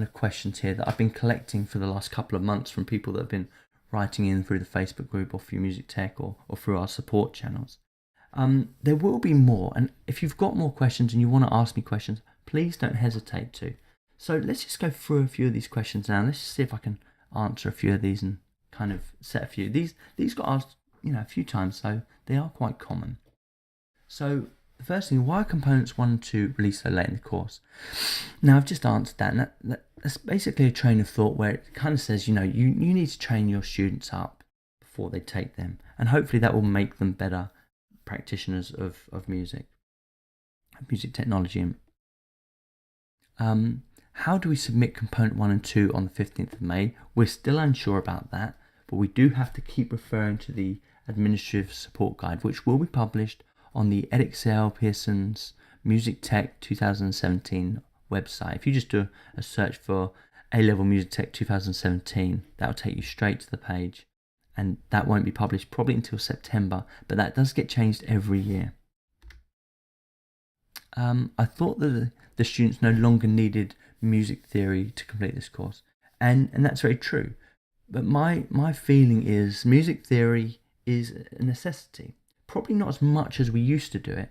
of questions here that I've been collecting for the last couple of months from people that have been writing in through the Facebook group or through Music Tech or through our support channels. There will be more, and if you've got more questions and you want to ask me questions, please don't hesitate to. So let's just go through a few of these questions now. Let's just see if I can answer a few of these and kind of set a few. These got asked, a few times, so they are quite common. So the first thing, why are components 1 and 2 released so late in the course? Now I've just answered that, and that's basically a train of thought where it kind of says, you need to train your students up before they take them, and hopefully that will make them better practitioners of music technology. How do we submit component 1 and 2 on the 15th of May? We're still unsure about that, but we do have to keep referring to the administrative support guide, which will be published on the Edexcel Pearson's Music Tech 2017 website. If you just do a search for A-Level Music Tech 2017, that'll take you straight to the page, and that won't be published probably until September, but that does get changed every year. I thought that the students no longer needed music theory to complete this course, and that's very true, but my feeling is music theory is a necessity. Probably not as much as we used to do it,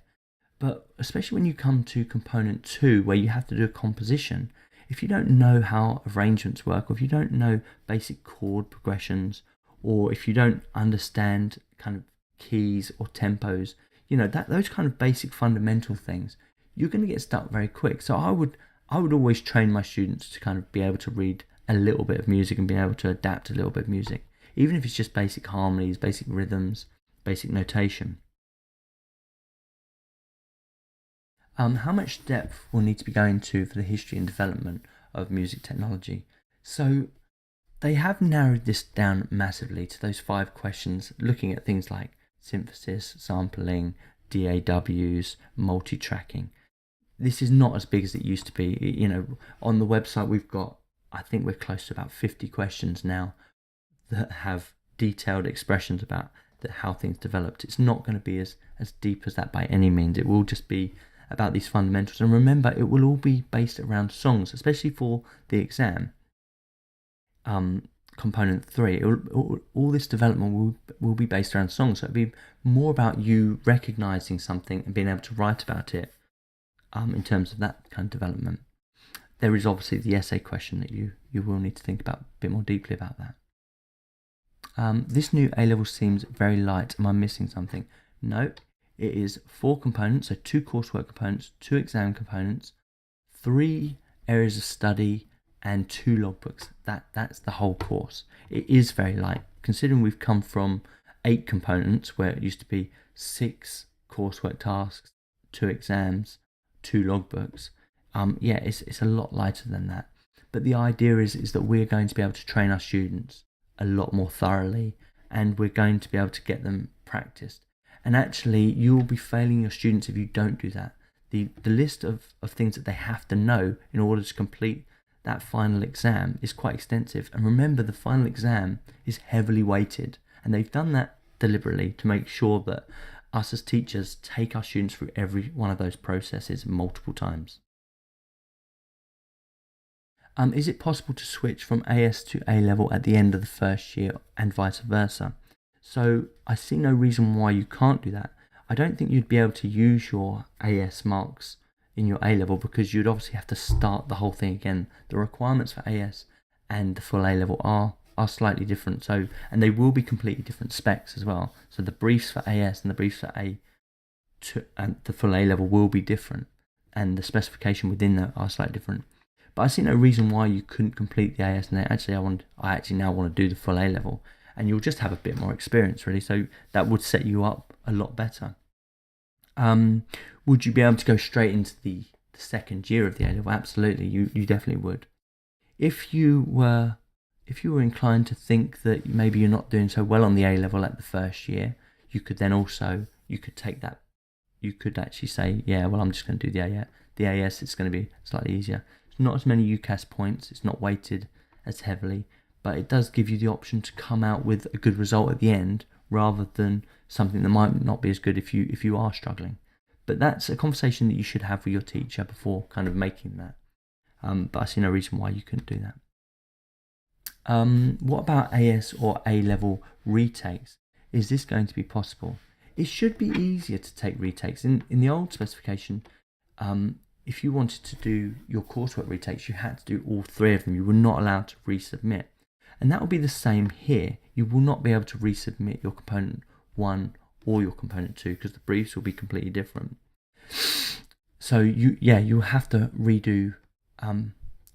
but especially when you come to component 2 where you have to do a composition, if you don't know how arrangements work, or if you don't know basic chord progressions, or if you don't understand kind of keys or tempos, those kind of basic fundamental things, you're going to get stuck very quick. So I would always train my students to kind of be able to read a little bit of music and be able to adapt a little bit of music, even if it's just basic harmonies, basic rhythms, basic notation. How much depth will need to be going to for the history and development of music technology? So they have narrowed this down massively to those 5 questions, looking at things like synthesis, sampling, DAWs, multi-tracking. This is not as big as it used to be. On the website we've got, I think we're close to about 50 questions now that have detailed expressions about how things developed. It's not going to be as deep as that by any means. It will just be about these fundamentals. And remember, it will all be based around songs, especially for the exam. Component 3, all this development will be based around songs. So it'll be more about you recognizing something and being able to write about it in terms of that kind of development. There is obviously the essay question that you will need to think about a bit more deeply about that. This new A-level seems very light. Am I missing something? No, it is 4 components, so 2 coursework components, 2 exam components, 3 areas of study, and 2 logbooks. That's the whole course. It is very light, considering we've come from 8 components where it used to be 6 coursework tasks, 2 exams, 2 logbooks. It's a lot lighter than that. But the idea is that we're going to be able to train our students a lot more thoroughly, and we're going to be able to get them practiced. And actually, you will be failing your students if you don't do that. The list of things that they have to know in order to complete that final exam is quite extensive. And remember, the final exam is heavily weighted, and they've done that deliberately to make sure that us as teachers take our students through every one of those processes multiple times. Is it possible to switch from AS to A-level at the end of the first year and vice versa? So I see no reason why you can't do that. I don't think you'd be able to use your AS marks in your A-level because you'd obviously have to start the whole thing again. The requirements for AS and the full A-level are slightly different, and they will be completely different specs as well. So the briefs for AS and the briefs for and the full A-level will be different, and the specification within that are slightly different. But I see no reason why you couldn't complete the AS, and I actually now want to do the full A-level, and you'll just have a bit more experience really, so that would set you up a lot better. Would you be able to go straight into the second year of the A-level? Absolutely, you definitely would. If you were inclined to think that maybe you're not doing so well on the A-level at the first year, you could take that. You could actually say, yeah, well, I'm just going to do the AS. It's going to be slightly easier. It's not as many UCAS points. It's not weighted as heavily, but it does give you the option to come out with a good result at the end, rather than something that might not be as good if you are struggling. But that's a conversation that you should have with your teacher before kind of making that. but I see no reason why you couldn't do that. What about AS or A-level retakes? Is this going to be possible? It should be easier to take retakes. In the old specification, if you wanted to do your coursework retakes, you had to do all 3 of them. You were not allowed to resubmit. And that will be the same here. You will not be able to resubmit your component 1 or your component 2 because the briefs will be completely different. So you'll have to redo.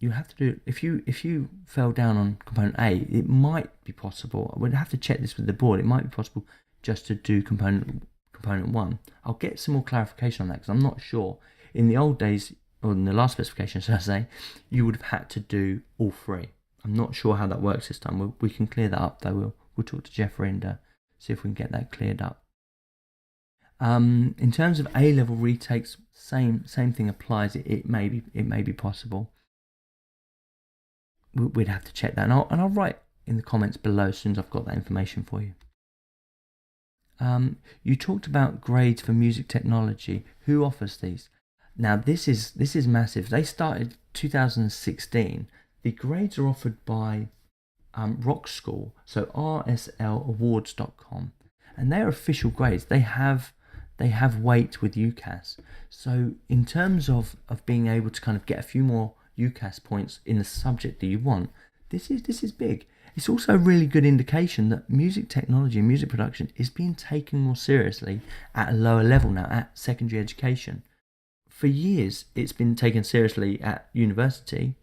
You have to do, if you fell down on component A, it might be possible. We'd have to check this with the board. It might be possible just to do component 1. I'll get some more clarification on that because I'm not sure. In the old days, or in the last specification, should I say, you would have had to do all 3. I'm not sure how that works this time. We can clear that up though. We'll talk to Jeffrey and see if we can get that cleared up. In terms of A-level retakes, same thing applies. It may be possible. We'd have to check that, and I'll write in the comments below as soon as I've got that information for you. You talked about grades for music technology. Who offers these? Now this is massive. They started 2016. The grades are offered by Rock School, so rslawards.com, and they're official grades. They have weight with UCAS. So in terms of being able to kind of get a few more UCAS points in the subject that you want, this is big. It's also a really good indication that music technology and music production is being taken more seriously at a lower level now, at secondary education. For years, it's been taken seriously at university.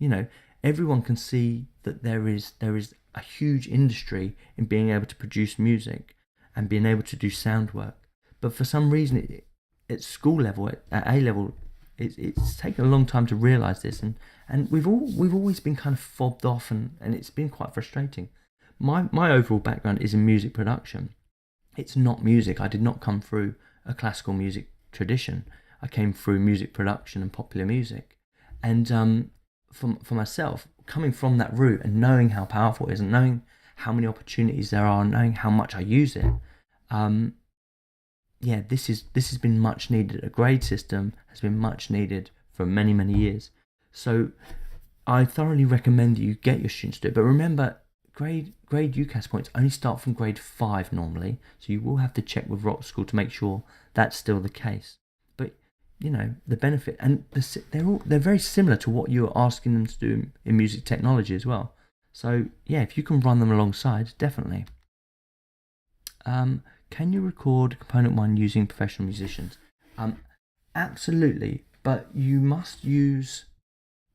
Everyone can see that there is a huge industry in being able to produce music and being able to do sound work. But for some reason, at school level, at A level, it's taken a long time to realise this, and we've always been kind of fobbed off, and it's been quite frustrating. My overall background is in music production. It's not music. I did not come through a classical music tradition. I came through music production and popular music, and for myself, coming from that route and knowing how powerful it is, and knowing how many opportunities there are, and knowing how much I use it. This has been much needed. A grade system has been much needed for many, many years. So I thoroughly recommend that you get your students to do it. But remember, grade UCAS points only start from grade 5 normally. So you will have to check with Rock School to make sure that's still the case. But the benefit, and they're very similar to what you're asking them to do in music technology as well. So if you can run them alongside, definitely. Can you record component 1 using professional musicians? Absolutely, but you must use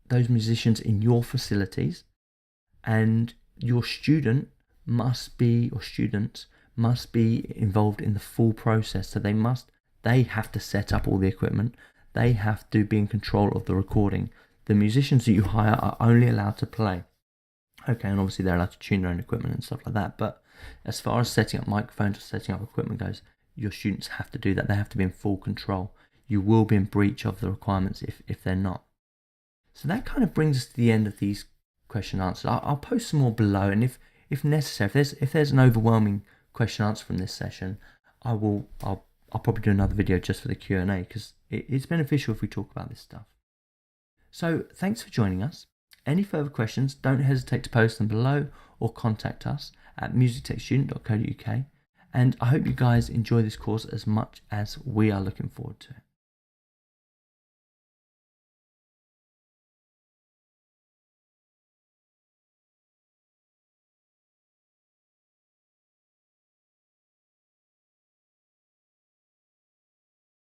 those musicians in your facilities, and your student must be, or students must be, involved in the full process. So they have to set up all the equipment. They have to be in control of the recording. The musicians that you hire are only allowed to play. Okay, and obviously they're allowed to tune their own equipment and stuff like that, but as far as setting up microphones or setting up equipment goes, your students have to do that. They have to be in full control. You will be in breach of the requirements if they're not. So that kind of brings us to the end of these question answers. I'll post some more below, and if necessary, if there's an overwhelming question answer from this session, I'll probably do another video just for the Q&A, because it's beneficial if we talk about this stuff. So thanks for joining us. Any further questions, don't hesitate to post them below or contact us at musictechstudent.co.uk, and I hope you guys enjoy this course as much as we are looking forward to it.